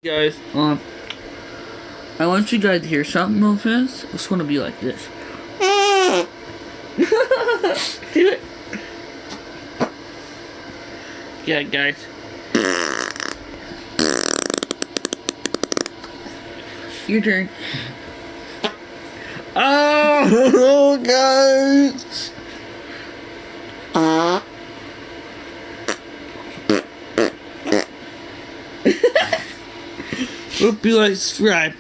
Guys, I want you guys to hear something real fast. It's gonna be like this. Do it. Yeah, guys. Your turn. Oh, guys. Hope you like, subscribe.